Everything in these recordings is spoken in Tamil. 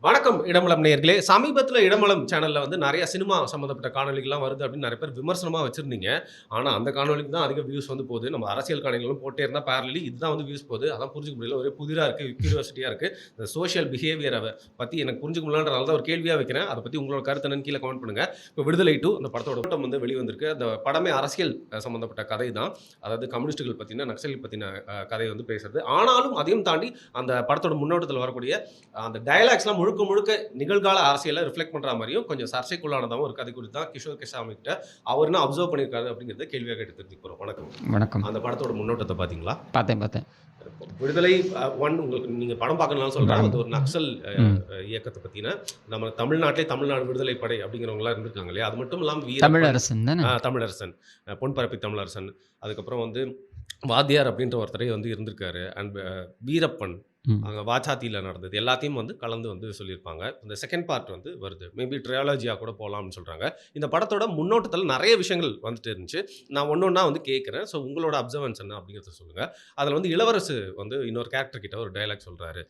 வணக்கம் இடமலம் நேயர்களே. சமீபத்தில இடமலம் சேனல்ல வந்து நெறைய சினிமா சம்மந்தப்பட்ட காணொளிகள்லாம் வருது அப்படின்னு நெறைய பேர் விமர்சனமா வச்சிருந்தீங்க. ஆனா, அந்த காணொளிக்கு தான் அதிக வியூஸ் வந்து போகுது. நம்ம அரசியல் காணொளிகளும் போட்டே இருந்தா பேரலலி இதுதான் வந்து வியூஸ் போகுது. அதான் புரிஞ்சுக்க முடியல. ஒரே புதிரா இருக்கு. கியூரியாசிட்டியா இருக்கு. இந்த சோசியல் பிஹேவியர பத்தி எனக்கு புரிஞ்சுக்க முடியலன்றனால தான் ஒரு கேள்வியா வைக்கிறேன். அத பத்தி உங்களோட கருத்து என்னன்னு கீழ கமெண்ட் பண்ணுங்க. இப்ப விடுதலை 2 அந்த படத்தோட ஓட்டம் வந்து வெளிவந்திருக்கு. அந்த படமே அரசியல் சம்மந்தப்பட்ட கதை தான். அதாவது கம்யூனிஸ்ட்கள் பத்தின, நக்சல் பத்தின கதை வந்து பேசுறது. ஆனாலும் அதையும் தாண்டி அந்த படத்தோட முன்னோட்டத்தில வரக்கூடிய அந்த டயலாக்ஸ்லாம் முழுக்க முழுக்க நிகழ்கால அரசியலை ரிஃப்ளெக்ட் பண்ற மாதிரியும் கொஞ்சம் சர்ச்சைக்குள்ளானதாகவும் ஒரு கதை குறித்து தான் கிஷோர் கிஷாமி கிட்ட அவர் என்ன அப்சர்வ் பண்ணியிருக்காரு அப்படிங்கிறத கேள்வியாக கேட்டு தெரிஞ்சுக்க போறோம். வணக்கம். வணக்கம். அந்த படத்தோட முன்னோட்டத்தை பார்த்தீங்களா? பார்த்தேன். விடுதலை 1 உங்களுக்கு நீங்க படம் பார்க்கணும்னாலும் சொல்றேன். அது ஒரு நக்சல் இயக்கத்தை பத்தின நம்ம தமிழ்நாட்டிலே தமிழ்நாடு விடுதலை படை அப்படிங்கிறவங்களாம் இருந்திருக்காங்க இல்லையா? அது மட்டும் இல்லாம தமிழரசன் தானே? தமிழரசன், பொன்பரப்பி தமிழரசன், அதுக்கப்புறம் வந்து வாத்தியார் அப்படின்ற ஒருத்தரே வந்து இருந்திருக்காரு. அண்ட் வீரப்பன், அங்கே வாச்சாத்தியில் நடந்தது எல்லாத்தையும் வந்து கலந்து வந்து சொல்லியிருப்பாங்க. இந்த செகண்ட் பார்ட் வந்து வருது. மேபி ட்ரையாலஜியாக கூட போகலாம்னு சொல்கிறாங்க. இந்த படத்தோட முன்னோட்டத்தில் நிறைய விஷயங்கள் வந்துட்டு இருந்துச்சு. நான் ஒன்றா வந்து கேட்குறேன். ஸோ உங்களோட அப்சர்வன்ஸ் என்ன அப்படிங்கிறத சொல்லுங்கள். அதில் வந்து இளவரசு வந்து இன்னொரு கேரக்டர் கிட்ட ஒரு டைலாக் சொல்கிறாரு.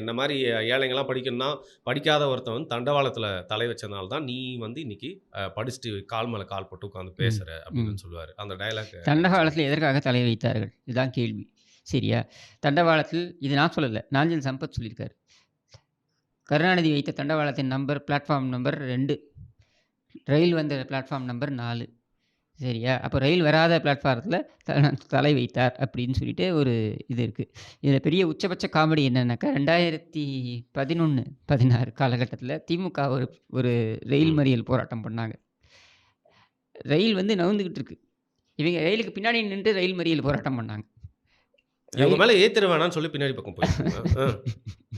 என்ன மாதிரி ஏழைங்கள்லாம் படிக்கணும்னா படிக்காத ஒருத்தன் வந்து தண்டவாளத்தில் தலை வச்சதுனால தான் நீ வந்து இன்னைக்கு படிச்சுட்டு கால் மேலே கால் போட்டு உட்காந்து பேசுகிற அப்படின்னு சொல்லுவார். அந்த டைலாக் தண்டவாளத்தில் எதற்காக தலை வைத்தார்கள்? இதுதான் கேள்வி. சரியா? தண்டவாளத்தில் இது நான் சொல்லலை, நாஞ்சில் சம்பத் சொல்லியிருக்காரு. கருணாநிதி வைத்த தண்டவாளத்தின் நம்பர் பிளாட்ஃபார்ம் நம்பர் 2, ரயில் வந்த பிளாட்ஃபார்ம் நம்பர் 4. சரியா? அப்போ ரயில் வராத பிளாட்ஃபாரத்தில் தலை வைத்தார் அப்படின்னு சொல்லிட்டு ஒரு இது இருக்குது. இதில் பெரிய உச்சபட்ச காமெடி என்னன்னாக்கா 2011, 16 காலகட்டத்தில் திமுக ஒரு ரயில் மறியல் போராட்டம் பண்ணாங்க. ரயில் வந்து நவுந்துக்கிட்டு இருக்கு. இவங்க ரயிலுக்கு பின்னாடி நின்று ரயில் மறியல் போராட்டம் பண்ணாங்க. இவங்க மேல ஏத்திர வேணாம்னு சொல்லி பின்னாடி பக்கம் போயிருக்காங்க.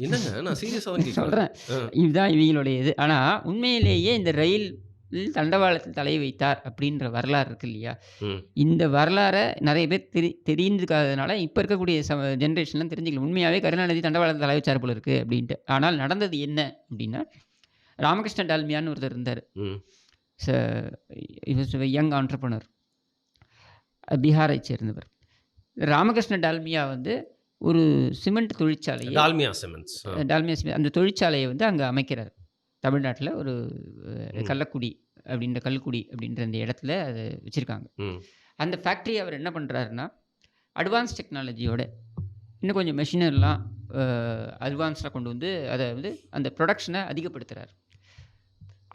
என்னங்க நான் சீரியஸா தான் சொல்கிறேன். இதுதான் இவங்களுடைய இது. ஆனால் உண்மையிலேயே இந்த ரயில் தண்டவாளத்தில் தலை வைத்தார் அப்படின்ற வரலாறு இருக்கு இல்லையா? இந்த வரலாறை நிறைய பேர் தெரிந்துக்காததுனால இப்போ இருக்கக்கூடிய ஜென்ரேஷன்லாம் தெரிஞ்சுக்கல. உண்மையாகவே கருணாநிதி தண்டவாளத்தில் தலை வச்சார் போல இருக்குது அப்படின்ட்டு. ஆனால் நடந்தது என்ன அப்படின்னா, ராமகிருஷ்ண டால்மியான்னு ஒருத்தர் இருந்தார். யங் ஆண்டர்பிரனர், பீகாரை சேர்ந்தவர். ராமகிருஷ்ண டால்மியா வந்து ஒரு சிமெண்ட் தொழிற்சாலையை அந்த தொழிற்சாலையை வந்து அங்கே அமைக்கிறார். தமிழ்நாட்டில் ஒரு கள்ளக்குடி அப்படின்ற அந்த இடத்துல அதை வச்சுருக்காங்க. அந்த ஃபேக்ட்ரி அவர் என்ன பண்ணுறாருன்னா, அட்வான்ஸ் டெக்னாலஜியோட இன்னும் கொஞ்சம் மெஷினரிலாம் அட்வான்ஸாக கொண்டு வந்து அதை வந்து அந்த ப்ரொடக்ஷனை அதிகப்படுத்துகிறார்.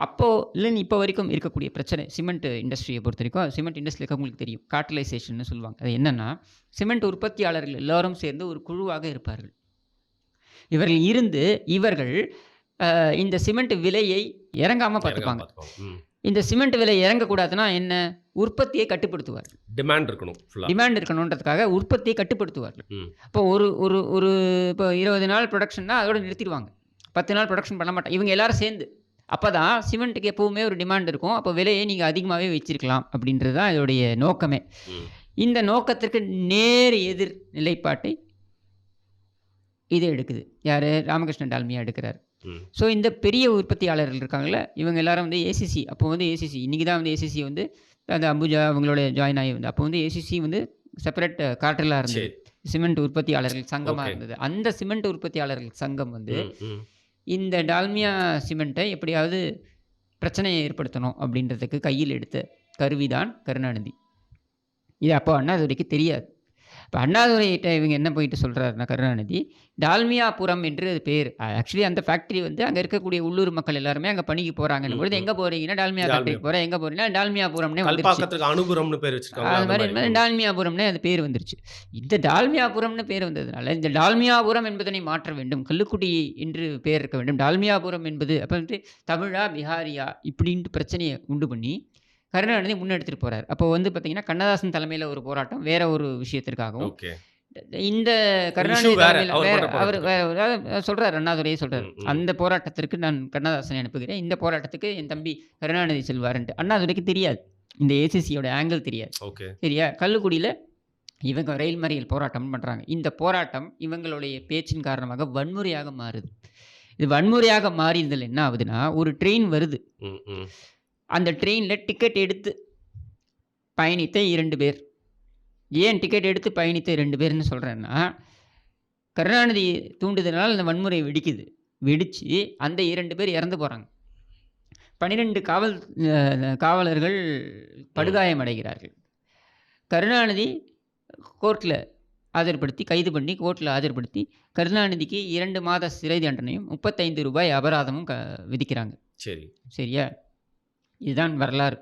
அப்போது இப்போ வரைக்கும் இருக்கக்கூடிய பிரச்சனை சிமெண்ட் இண்டஸ்ட்ரியை பொறுத்த வரைக்கும், சிமெண்ட் இண்டஸ்ட்ரியில் இருக்கவங்களுக்கு தெரியும், கார்டலைசேஷன் சொல்லுவாங்க. அது என்னென்னா, சிமெண்ட் உற்பத்தியாளர்கள் எல்லோரும் சேர்ந்து ஒரு குழுவாக இருப்பார்கள். இவர்கள் இந்த சிமெண்ட் விலையை இறங்காமல் பார்த்துப்பாங்க. இந்த சிமெண்ட் விலை இறங்கக்கூடாதுன்னா என்ன, உற்பத்தியை கட்டுப்படுத்துவார்கள். டிமாண்ட் இருக்கணுன்றதுக்காக உற்பத்தியை கட்டுப்படுத்துவார்கள். இப்போ ஒரு இப்போ 20 நாள் ப்ரொடக்ஷன்னா அதோட நிறுத்திடுவாங்க. 10 நாள் ப்ரொடக்ஷன் பண்ண மாட்டாங்க. இவங்க எல்லாரும் சேர்ந்து அப்போ தான் சிமெண்ட்டுக்கு எப்போவுமே ஒரு டிமாண்ட் இருக்கும். அப்போ விலையை நீங்கள் அதிகமாகவே வச்சிருக்கலாம் அப்படின்றது தான் இதோடைய நோக்கமே. இந்த நோக்கத்திற்கு நேர் எதிர் நிலைப்பாட்டை இது எடுக்குது. யார்? ராமகிருஷ்ண டால்மியா எடுக்கிறார். ஸோ இந்த பெரிய உற்பத்தியாளர்கள் இருக்காங்களே, இவங்க எல்லாரும் வந்து ஏசிசி, அப்போ வந்து ஏசிசி இன்றைக்கி தான் வந்து ஏசிசி வந்து அந்த அம்புஜா அவங்களோட ஜாயின் ஆகி வந்து அப்போ வந்து ஏசிசி வந்து செப்பரேட் கார்டலாக இருந்தது. சிமெண்ட் உற்பத்தியாளர்கள் சங்கமாக இருந்தது. அந்த சிமெண்ட் உற்பத்தியாளர்கள் சங்கம் வந்து இந்த டால்மியா சிமெண்ட்டை எப்படியாவது பிரச்சனையை ஏற்படுத்தணும் அப்படின்றதுக்கு கையில் எடுத்த கருவிதான் கருணாநிதி. இது அப்போ அண்ணாதுரைக்கு தெரியாது. இப்போ அண்ணாதுரைகிட்ட இவங்க என்ன போயிட்டு சொல்கிறாருன்னா, கருணாநிதி டால்மியாபுரம் என்று அது பேர். ஆக்சுவலி அந்த ஃபேக்ட்ரி வந்து அங்கே இருக்கக்கூடிய உள்ளூர் மக்கள் எல்லாருமே அங்கே பணிக்கு போகிறாங்கன்னு பொழுது எங்கே போகிறீங்கன்னா டால்மியா ஃபேக்ட்ரிக்கு போகிறேன், எங்கே போகிறீங்கன்னா டால்மியாபுரம்னே அனுபுரம்னு பேர் வச்சுருக்காங்க. அது மாதிரி டால்மியாபுரம்னே அது பேர் வந்துருச்சு. இந்த டால்மியாபுரம்னு பேர் வந்ததுனால இந்த டால்மியாபுரம் என்பதனை மாற்ற வேண்டும், கல்லுக்குடி என்று பேர் இருக்க வேண்டும். டால்மியாபுரம் என்பது அப்போ வந்து தமிழா பிஹாரியா இப்படின்ட்டு பிரச்சனையை உண்டு பண்ணி கருணாநிதி முன்னெடுத்துட்டு போறார். அப்போ வந்து பார்த்தீங்கன்னா, கண்ணதாசன் தலைமையில் ஒரு போராட்டம் வேற ஒரு விஷயத்திற்காகவும், இந்த கருணாநிதி அவர் சொல்றாரு, அண்ணாதுரையே சொல்றாரு, அந்த போராட்டத்திற்கு நான் கண்ணதாசனை அனுப்புகிறேன், இந்த போராட்டத்துக்கு என் தம்பி கருணாநிதி செல்வாருன்ட்டு. அண்ணாதுரைக்கு தெரியாது, இந்த ஏசிசியோட ஆங்கிள் தெரியாது. சரியா? கல்லுக்குடியில் இவங்க ரயில் மறியல் போராட்டம் பண்ணுறாங்க. இந்த போராட்டம் இவங்களுடைய பேச்சின் காரணமாக வன்முறையாக மாறுது. இது வன்முறையாக மாறியதில் என்ன ஆகுதுன்னா, ஒரு ட்ரெயின் வருது. அந்த ட்ரெயினில் டிக்கெட் எடுத்து பயணித்த 2 பேர். ஏன் டிக்கெட் எடுத்து பயணித்த 2 பேர்னு சொல்கிறேன்னா, கருணாநிதி தூண்டுதனால் அந்த வன்முறை வெடிக்குது. வெடிச்சு அந்த 2 பேர் இறந்து போகிறாங்க. 12 காவலர்கள் படுகாயம் அடைகிறார்கள். கருணாநிதி கோர்ட்டில் ஆஜர்படுத்தி கைது பண்ணி கோர்ட்டில் ஆஜர்படுத்தி கருணாநிதிக்கு 2 மாத சிறை தண்டனையும் ₹35 அபராதமும் விதிக்கிறாங்க. சரி. சரியா? இதுதான் வரலாறு.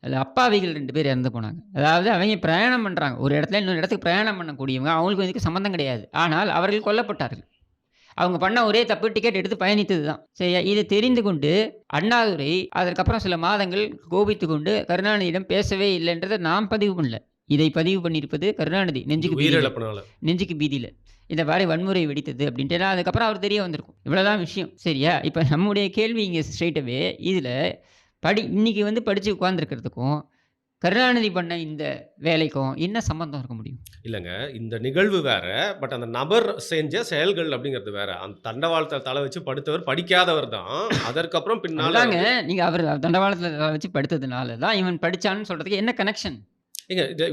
அதில் அப்பாவிகள் 2 பேர் இறந்து போனாங்க. அதாவது அவங்க பிரயாணம் பண்ணுறாங்க, ஒரு இடத்துல இன்னொரு இடத்துக்கு பிரயாணம் பண்ணக்கூடியவங்க, அவங்களுக்கு இதுக்கு சம்மந்தம் கிடையாது. ஆனால் அவர்கள் கொல்லப்பட்டார்கள். அவங்க பண்ண ஒரே தப்பு டிக்கெட் எடுத்து பயணித்தது தான். சரியா? இதை தெரிந்து கொண்டு அண்ணாதுரை அதற்கப்புறம் சில மாதங்கள் கோபித்து கொண்டு கருணாநிதியிடம் பேசவே இல்லைன்றதை நான் பதிவு பண்ணல. இதை பதிவு பண்ணியிருப்பது கருணாநிதி நெஞ்சுக்கு பீதியில் இந்த மாதிரி வன்முறை வெடித்தது அப்படின்ட்டு. அதுக்கப்புறம் அவர் தெரிய வந்திருக்கும். இவ்வளோதான் விஷயம். சரியா? இப்போ நம்முடைய கேள்வி இங்கே ஸ்ட்ரெயிட்டாகவே இதில் இன்னைக்கு படித்து உட்கார்ந்துருக்கிறதுக்கும் கருணாநிதி பண்ண இந்த வேலைக்கும் என்ன சம்பந்தம் இருக்க முடியும்? இல்லைங்க, இந்த நிகழ்வு வேற, பட் அந்த நபர் செஞ்ச செயல்கள் அப்படிங்கிறது வேற. அந்த தண்டவாளத்தில் தலை வச்சு படுத்தவர் படிக்காதவர் தான். அதற்கப்புறம் பின்னாங்க நீங்கள் அவர் தண்டவாளத்தில் தலை வச்சு படுத்ததுனால தான் இவன் படித்தான்னு சொல்கிறதுக்கு என்ன கனெக்ஷன்?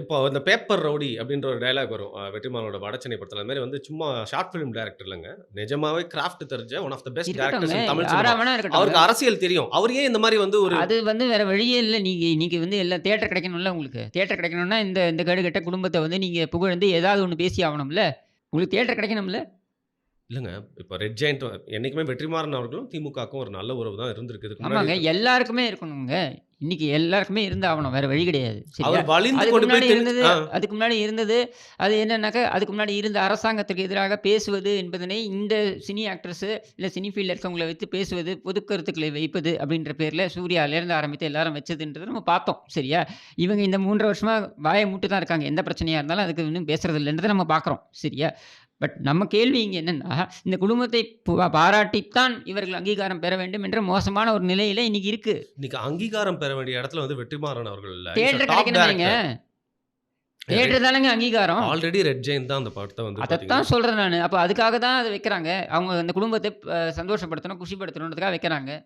இப்போ இந்த பேப்பர் ரவுடி அப்படின்ற ஒரு டைலாக் வரும் வெற்றிமாறனோட வடச்சென்னை படத்தில். அது மாதிரி சும்மா ஷார்ட் ஃபிலிம் டைரக்டர் இல்லைங்க, நிஜமாவே கிராஃப்ட் தெரிஞ்ச one of the best directors in Tamil cinema. அவருக்கு அரசியல் தெரியும். அவர் ஏன் இந்த மாதிரி ஒரு அது வேற வழியே இல்லை. நீங்கள் எல்லாம் தியேட்டர் கிடைக்கணும்ல. உங்களுக்கு தியேட்டர் கிடைக்கணும்னா இந்த கெட்ட குடும்பத்தை நீங்கள் புகழ்ந்து ஏதாவது ஒன்று பேசி ஆகணும்ல. உங்களுக்கு தியேட்டர் கிடைக்கணும்ல. இல்லைங்க, இப்போ ரெட் ஜெயண்ட் என்றைக்குமே வெற்றிமாறன் அவர்களும் திமுகவுக்கும் ஒரு நல்ல உறவு தான் இருந்திருக்கு. ஆமாங்க, எல்லாருக்குமே இருக்கணுங்க. இன்னைக்கு எல்லாருக்குமே இருந்து ஆகணும், வேற வழி கிடையாது. அதுக்கு முன்னாடி இருந்தது அது என்னன்னாக்கா, அதுக்கு முன்னாடி இருந்த அரசாங்கத்துக்கு எதிராக பேசுவது என்பதனை இந்த சினி ஆக்ட்ரஸ் இல்லை சினி ஃபீல்டில் இருக்கவங்களை வைத்து பேசுவது, பொது கருத்துக்களை வைப்பது அப்படின்ற பேரில் சூர்யாவிலேருந்து ஆரம்பித்து எல்லாரும் வச்சதுன்றதை நம்ம பார்த்தோம். சரியா? இவங்க இந்த 3 வருஷமாக வாயை மூட்டு தான் இருக்காங்க. எந்த பிரச்சனையாக இருந்தாலும் அதுக்கு இன்னும் பேசுறது இல்லைன்றதை நம்ம பார்க்குறோம். சரியா? பட் நம்ம கேள்வி இங்கே என்னென்னா, இந்த குடும்பத்தை பாராட்டித்தான் இவர்கள் அங்கீகாரம் பெற வேண்டும் என்ற மோசமான ஒரு நிலையில் இன்னைக்கு இருக்கு. இன்னைக்கு அங்கீகாரம் பெற வேண்டிய இடத்துல வெற்றிமாறன் அவர்கள் தேட்டர் கிடைக்கணுங்க. தேட்டர் தானங்க அங்கீகாரம். ஆல்ரெடி ரெட் ஜெயின் தான் அந்த படத்தை அதைத்தான் சொல்கிறேன் நான். அப்போ அதுக்காக தான் அதை வைக்கிறாங்க. அவங்க அந்த குடும்பத்தை சந்தோஷப்படுத்தணும், குஷிப்படுத்தணுன்றதுக்காக வைக்கிறாங்க.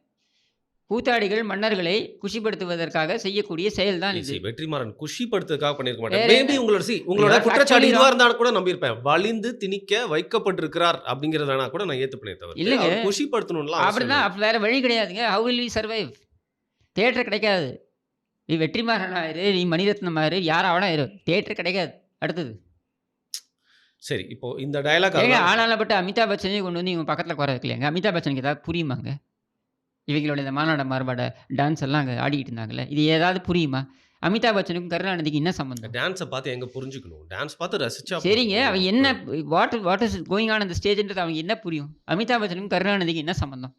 கூத்தாடிகள் மன்னர்களை குஷிப்படுத்துவதற்காக செய்யக்கூடிய செயல் தான் இது. வெற்றிமாறன் குஷிப்படுத்துவதற்காக பண்ணிருக்க மாட்டேன். மேபி உங்களோட குற்றச்சாட்டு இதுவா இருந்தாலும் கூட நம்பியிருப்பேன். வலிந்து திணிக்க வைக்கப்பட்டிருக்கிறார் அப்படிங்கறத கூட நான் ஏத்துப்பேனே தவிர இல்லைங்க, குஷிப்படுத்தணும்லாம் அப்படிதான் வேற வழி கிடையாதுங்க. How will we survive? Theatre கிடைக்காது. நீ வெற்றிமாறன் ஆயிரு, நீ மணிரத்னம் ஆயிரு, யாராவனா இரு, தேட்டர் கிடைக்காது. அடுத்தது சரி. இப்போ இந்த டயலாக் ஆனாலப்பட்ட அமிதாப் பச்சனையும் கொண்டு வந்து இவங்க பக்கத்தில் குறை வைக்கலையாங்க? அமிதாப் பச்சனுக்கு ஏதாவது புரியுமாங்க? இவங்களோட இந்த மாநாட மாறுபாட டான்ஸ் எல்லாம் அங்கே ஆடிக்கிட்டு இருந்தாங்கல்ல, இது ஏதாவது புரியுமா? அமிதாப் பச்சனுக்கும் கருணாநிதிக்கு என்ன சம்பந்தம்? டான்ஸை பார்த்து எங்க புரிஞ்சுக்கணும்? டான்ஸ் பார்த்து ரசிச்சா சரிங்க. அவங்க என்ன வாட் இஸ் கோயிங் ஆன் அந்த ஸ்டேஜ்ன்றது அவங்க என்ன புரியும்? அமிதாப் பச்சனுக்கும் கருணாநிதிக்கு என்ன சம்பந்தம்?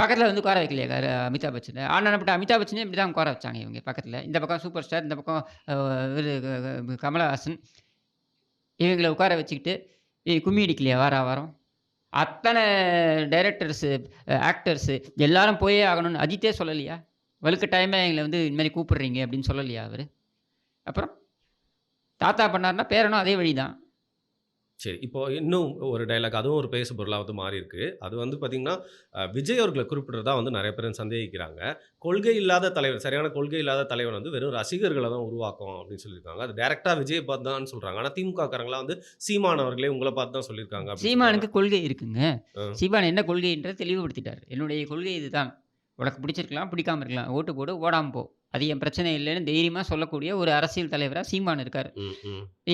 பக்கத்தில் உட்கார வைக்கலையா அமிதாப் பச்சனை? ஆனாப்பட்ட அமிதாப் பச்சனே இப்படி தான் உட்கார வச்சாங்க இவங்க பக்கத்தில். இந்த பக்கம் சூப்பர் ஸ்டார், இந்த பக்கம் கமலஹாசன், இவங்களை உட்கார வச்சுக்கிட்டு கும்மி அடிக்கலையா வாரம்? அத்தனை டைரக்டர்ஸு, ஆக்டர்ஸு எல்லாரும் போயே ஆகணும்னு அஜித்தே சொல்லலையா? வலுக்கட்டாயமாக எங்களை இந்த மாதிரி கூப்பிடுறீங்க அப்படின்னு சொல்லலையா அவர்? அப்புறம் தாத்தா பண்ணார்னா பேரனும் அதே வழி தான். சரி. இப்போ இன்னும் ஒரு டயலாக், அதுவும் ஒரு பேசு பொருளாக மாறி இருக்கு. அது பார்த்தீங்கன்னா, விஜய் அவர்களை குறிப்பிடுறதா நிறைய பேர் சந்தேகிக்கிறாங்க. கொள்கை இல்லாத தலைவர், சரியான கொள்கை இல்லாத தலைவர் வெறும் ரசிகர்களை தான் உருவாக்கும் அப்படின்னு சொல்லியிருக்காங்க. அது டைரக்டா விஜய் பார்த்து தான் சொல்றாங்க. ஆனால் திமுக காரங்களாம் சீமான் அவர்களே உங்களை பார்த்து தான் சொல்லியிருக்காங்க. சீமானுக்கு கொள்கை இருக்குங்க. சீமான் என்ன கொள்கைன்றதை தெளிவுபடுத்திட்டார். என்னுடைய கொள்கை இதுதான், உனக்கு பிடிச்சிருக்கலாம், பிடிக்காம இருக்கலாம், ஓட்டு போடு, ஓடாமல் போ, அது என் பிரச்சனை இல்லைன்னு தைரியமாக சொல்லக்கூடிய ஒரு அரசியல் தலைவராக சீமான் இருக்கார்.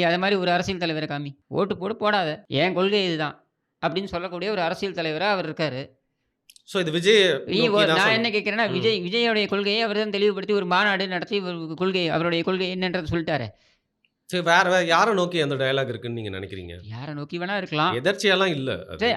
அதே மாதிரி ஒரு அரசியல் தலைவரை காமி, ஓட்டு போடு போடாத, என் கொள்கை இதுதான் அப்படின்னு சொல்லக்கூடிய ஒரு அரசியல் தலைவராக அவர் இருக்காரு. ஸோ இது விஜய், நான் என்ன கேட்குறேன்னா, விஜயோடைய கொள்கையை அவர் தான் தெளிவுபடுத்தி ஒரு மாநாடு நடத்தி கொள்கை, அவருடைய கொள்கை என்னன்றதை சொல்லிட்டாரு. சரி, வேற யாரை நோக்கி அந்த டயலாக் இருக்குன்னு நீங்க நினைக்கிறீங்க? யாரை நோக்கி வேணா இருக்கலாம், எதர்ச்சியெல்லாம் இல்ல.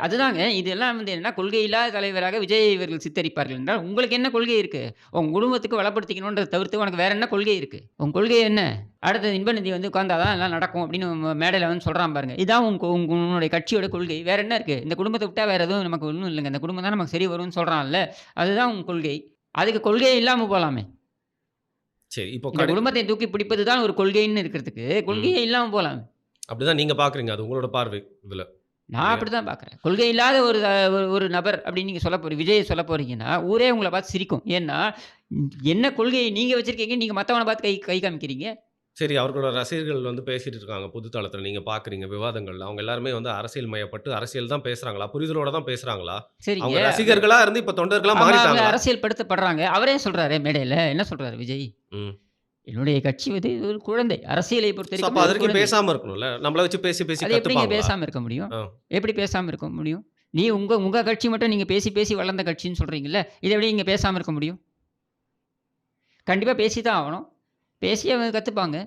அதுதாங்க, இதெல்லாம் என்ன கொள்கை இல்லாத தலைவராக விஜய் இவர்கள் சித்தரிப்பார்கள் என்றால் உங்களுக்கு என்ன கொள்கை இருக்கு? உங்க குடும்பத்துக்கு வளப்படுத்திக்கணுன்றதை தவிர்த்து உனக்கு வேற என்ன கொள்கை இருக்கு? உங்க கொள்கை என்ன? அடுத்த இன்பநிதி உட்காந்தாதான் எல்லாம் நடக்கும் அப்படின்னு மேடையில் சொல்றான் பாருங்க. இதான் உங்களுடைய கட்சியோட கொள்கை. வேற என்ன இருக்கு? இந்த குடும்பத்தை விட்டா வேற எதுவும் நமக்கு ஒன்றும் இல்லைங்க, இந்த குடும்பம் தான் நமக்கு சரி வரும்னு சொல்றான்ல, அதுதான் உங்க கொள்கை. அதுக்கு கொள்கையே இல்லாமல் போகலாமே. சரி. இப்போ குடும்பத்தை தூக்கி பிடிப்பது தான் ஒரு கொள்கைன்னு இருக்கிறதுக்கு கொள்கையே இல்லாமல் போகலாம். அப்படிதான் நீங்க பாக்குறீங்க, அது உங்களோட பார்வை. இதுல நான் அப்படிதான் பார்க்குறேன். கொள்கை இல்லாத ஒரு நபர் அப்படின்னு நீங்கள் சொல்ல போறீங்க, விஜயை சொல்ல போறீங்கன்னா ஊரே உங்களை பார்த்து சிரிக்கும். ஏன்னா என்ன கொள்கையை நீங்கள் வச்சிருக்கீங்க, நீங்கள் மற்றவனை பார்த்து கை காமிக்கிறீங்க. சரி, அவர்களோட ரசிகர்கள் வந்து பேசிட்டு இருக்காங்க பொது தளத்துல. நீங்க பார்க்குறீங்க விவாதங்கள்ல. அவங்க எல்லாருமே வந்து அரசியல் மயப்பட்டு அரசியல் தான் பேசுறாங்களா? புரிதலோட தான் பேசுறாங்களா? சரிங்க. அவங்க ரசிகர்களா இருந்து இப்ப தொண்டர்களா அவங்க மாறிட்டாங்களா? அரசியல் படுத்தப்படுறாங்க. அவரே சொல்றாரே மேடையில. என்ன சொல்றாரு விஜய்? ம். என்னுடைய கட்சி வந்து இது ஒரு குழந்தை. அரசியலை அப்ப பொறுத்தவரைக்கும் அது அது வரைக்கும் குழந்தை. பேசாம இருக்கணும்ல. நம்மள வச்சு பேசி பேசி அது எப்படிங்க கத்துப்பாங்களா? பேசாம இருக்க முடியும்? ஆ. எப்படி பேசாம இருக்க முடியும்? நீ உங்க உங்க கட்சி மட்டும் நீங்க பேசி பேசி வளர்ந்த கட்சின்னு சொல்றீங்கல்ல. இத எப்படி நீங்க பேசாம இருக்க முடியும்? கண்டிப்பா பேசி தான் ஆவணும். பேசி அவங்க கத்துப்பாங்க.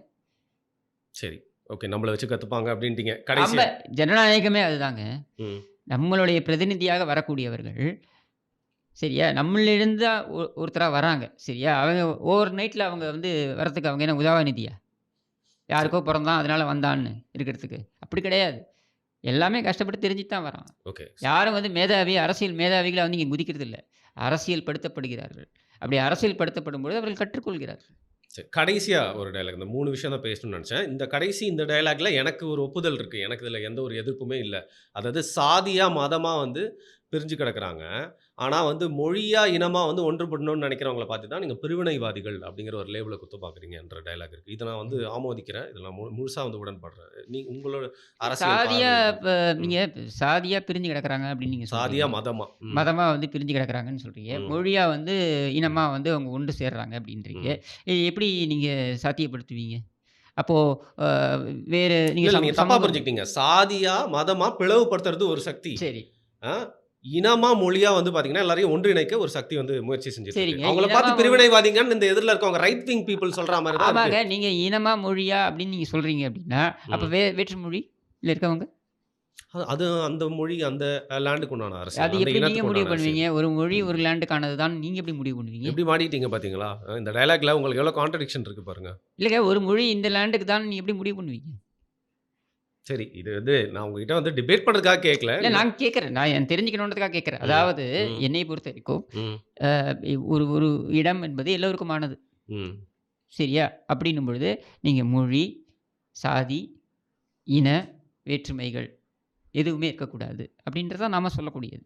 சரி. ஓகே. நம்மள வச்சு கத்துப்பாங்க அப்டின்ட்டீங்க. நம்ம கடைசியா. ஜனநாயகமே அதுதாங்க. ம். நம்மளுடைய பிரதிநிதியாக வரக்கூடியவர்கள், சரியா? நம்மளிருந்து தான் ஒருத்தரா வராங்க. சரியா? அவங்க ஓவர் நைட்ல அவங்க வந்து வரதுக்கு அவங்க என்ன உதவாநிதியா? சரி. யாருக்கோ பொறந்தான் அதனால வந்தான்னு இருக்கிறதுக்கு. அப்படி கிடையாது. எல்லாமே கஷ்டப்பட்டு தெரிஞ்சுட்டு தான் வரான். ஓகே. யாரும் வந்து மேதாவி, அரசியல் மேதாவிகளா வந்து இங்க குதிக்கிறது இல்ல. அரசியல் படுத்தப்படுகிறார்கள். அப்படி அரசியல் படுத்தப்படும்பொழுது அவர்கள் கற்றுக்கொள்கிறார்கள். சரி. கடைசியா ஒரு டயலாக். இந்த 3 விஷயம் தான் பேசணும்னு நெனச்சேன். இந்த டயலாக்ல எனக்கு ஒரு ஒப்புதல் இருக்கு. எனக்கு இதுல எந்த ஒரு எதிர்ப்புமே இல்ல. அதாவது சாதியா, மதமா வந்து பிரிஞ்சு கிடக்குறாங்க. ஆனா வந்து மொழியா, இனமா வந்து ஒன்றுபடணும்னு நெனைக்கிறவங்கள பார்த்து தான் நீங்க பிரிவினைவாதிகள் அப்படிங்கிற ஒரு லேபிள குத்த பார்க்குறீங்கன்ற டயலாக் இருக்கு. இத நான் வந்து ஆமோதிக்கிறேன். இதுல நான் முழுசா வந்து உடன்படுறேன். உங்களோட அரசியல் சாதியா பார்வை எப்படி? இப்ப ம். நீங்க சாதியா பிரிஞ்சு கிடக்குறாங்க அப்படின்னு நீங்க சாதியா, சொல்றீங்க. மதமா? ம். மதமா வந்து பிரிஞ்சு கிடக்குறாங்கன்னு சொல்றீங்க. ம். மொழியா வந்து இனமா வந்து அவங்க ஒன்று சேர்றாங்க அப்படின்றீங்க. ம். இது எப்படி நீங்க சாத்தியப்படுத்துவீங்க? அப்போ அ வேறு நீங்க இல்ல, நீங்க தப்பா சமூகம் புரிஞ்சுக்கிட்டீங்க. சாதியா, மதமா பிளவுபடுத்துறது ஒரு சக்தி. சரி. ஆ இனமா, மொழியா வந்து பார்த்தீங்கன்னா, எல்லாரையும் ஒன்றிணைக்க ஒரு சக்தி வந்து முயற்சி செஞ்சுட்டு இருக்கு. சரிங்க. அவங்கள இனமா பார்த்து பிரிவினைவாதிங்கன்னு இந்த எதிர்ல இருக்கவங்க ரைட் விங் பீப்பிள் சொல்ற மாரி தான் இருக்கு. ஆமாங்க. நீங்க இனமா, மொழியா அப்படின்னு நீங்க சொல்றீங்க அப்படின்னா, அப்ப ம். வேற்று மொழியில இருக்கவங்க? அது அந்த மொழி, அந்த லேண்டுக்கு உண்டான அரசியல். அது அந்த எப்படி நீங்க இனத்துக்கு முடிவு உண்டான அரசியல். பண்ணுவீங்க? ஒரு மொழி, ம். ஒரு லேண்டுக்கானது தான் நீங்க எப்படி முடிவு பண்ணுவீங்க? எப்படி மாட்டிக்கிட்டீங்க பார்த்தீங்களா? இந்த டயலாக்ல உங்களுக்கு எவ்வளோ கான்ட்ரடிக்ஷன் இருக்கு பாருங்க. இல்லங்க ஒரு மொழி இந்த லேண்டுக்கு தான் நீங்க எப்படி முடிவு பண்ணுவீங்க? சரி, இது வந்து நான் உங்ககிட்ட வந்து டிபேட் பண்றதுக்காக கேட்கல. இல்ல நான் கேட்கிறேன். நான் தெரிஞ்சுக்கணுன்றதுக்காக கேட்கிறேன். ம். அதாவது ம். என்னை பொறுத்தவரைக்கும் ம். ஒரு ஒரு இடம் என்பது எல்லோருக்குமானது. ம். சரியா? அப்படின்னும் பொழுது நீங்க மொழி, சாதி, இன வேற்றுமைகள் எதுவுமே இருக்கக்கூடாது. அப்படின்றது தான் நாம சொல்லக்கூடியது.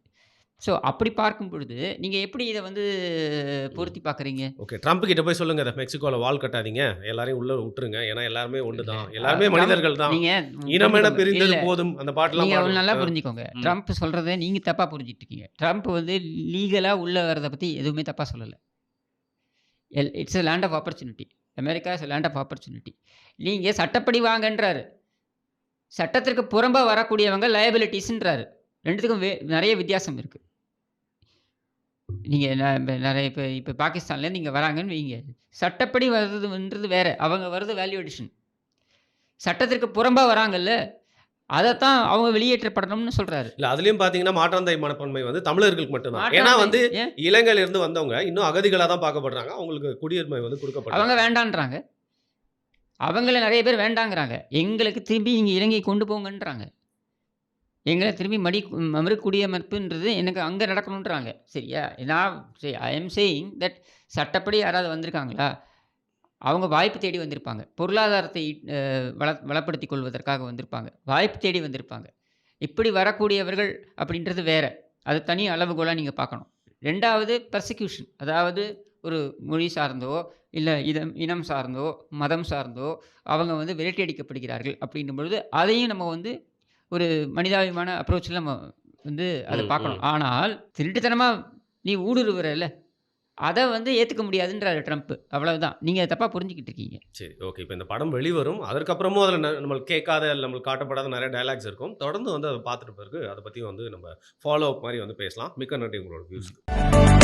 ஸோ அப்படி பார்க்கும் பொழுது, நீங்க எப்படி இத வந்து ம். பொருத்தி பார்க்குறீங்க? ஓகே. ட்ரம்ப் கிட்ட போய் சொல்லுங்க. மெக்சிகோல வால் கட்டாதீங்க. எல்லாரையும் உள்ள விட்டுருங்க. ஏன்னா எல்லாருமே ஒண்ணு இல்ல. தான். எல்லாருமே ட்ரம்ப் மனிதர்கள் தான். நீங்க இனமென புரிஞ்சுக்கோங்க. பிரிந்தது இல்ல. போதும். அந்த பாட்டெல்லாம் நீங்க பாடுவோம். நல்லா புரிஞ்சுக்கோங்க. ம். ட்ரம்ப் சொல்றத நீங்க தப்பா புரிஞ்சுட்டு இருக்கீங்க. ட்ரம்ப் வந்து லீகலா உள்ள வரத பத்தி எதுவுமே தப்பா சொல்லல. It's a land of opportunity. America is a land of opportunity. நீங்க சட்டப்படி வாங்கன்றாரு. சட்டத்திற்கு புறம்பா வரக்கூடியவங்க லயபிலிட்டீஸ்ன்றாரு. 2த்துக்கும் நெறைய வித்தியாசம் இருக்கு. நீங்க நெறைய இப்ப பாகிஸ்தான்லேருந்து இங்க வராங்கன்னு வைங்க. சட்டப்படி வர்றதுன்றது வேற. அவங்க வர்றது வேல்யூ அடிஷன். சட்டத்திற்கு புறம்பா வராங்கல்ல, அதத்தான் அவங்க வெளியேற்றப்படணும்னு சொல்றாரு. இல்ல அதுலயும் பார்த்தீங்கன்னா, மாற்றாந்தாய் மனப்பான்மை வந்து தமிழர்களுக்கு மட்டும் தான். ஏன்னா மாற்றாந்தாய் வந்து ஏன்? இலங்கையில இருந்து வந்தவங்க இன்னும் அகதிகளா தான் பார்க்கப்படுறாங்க. அவங்களுக்கு குடியுரிமை வந்து அவங்க குடுக்கப்படல. வேண்டான்றாங்க. அவங்கள நெறைய பேர் வேண்டாங்கிறாங்க. எங்களுக்கு திரும்பி நீங்க இலங்கைக்கு கொண்டு போங்கன்றாங்க. எங்கள திரும்பி மறுகுடியமர்ப்புன்றது எனக்கு அங்க நடக்கணுன்றாங்க. சரியா? ஐ அம் சேயிங் தட் சட்டப்படி யாராவது வந்திருக்காங்களா? அவங்க வாய்ப்பு தேடி வந்திருப்பாங்க. பொருளாதாரத்தை வளப்படுத்திக் கொள்வதற்காக வந்திருப்பாங்க. வாய்ப்பு தேடி வந்திருப்பாங்க. இப்படி வரக்கூடியவர்கள் அப்படின்றது வேற. அது தனி அளவுகோலா நீங்க பார்க்கணும். 2வது பெர்சிக்யூஷன். அதாவது ஒரு மொழி சார்ந்தோ, இல்ல இனம் சார்ந்தோ, மதம் சார்ந்தோ அவங்க வந்து விரட்டியடிக்கப்படுகிறார்கள் அப்படின்னும் பொழுது, அதையும் நம்ம வந்து ஒரு மனிதாபிமான அப்ரோச்ல நம்ம வந்து அத ம், பார்க்கணும். ம். ஆனால் திருட்டுத்தனமா நீ ஊடுருவுறல்ல, அத வந்து ஏத்துக்க முடியாதுன்றாரு ட்ரம்ப். அவ்வளவுதான். நீங்க தப்பா புரிஞ்சுகிட்டு இருக்கீங்க. சரி, ஓகே. இப்ப இந்த படம் வெளிவரும். அதற்கப்புறமும் அதுல நம்மளுக்கு கேட்காத, நம்மளுக்கு காட்டப்படாத நெறைய டயலாக்ஸ் இருக்கும். தொடர்ந்து வந்து அத பார்த்துட்ட பிறகு அத பத்தி வந்து நம்ம ஃபாலோ அப் மாரி வந்து பேசலாம். மிக்க நன்றி உங்களோட வியூஸ்க்கு.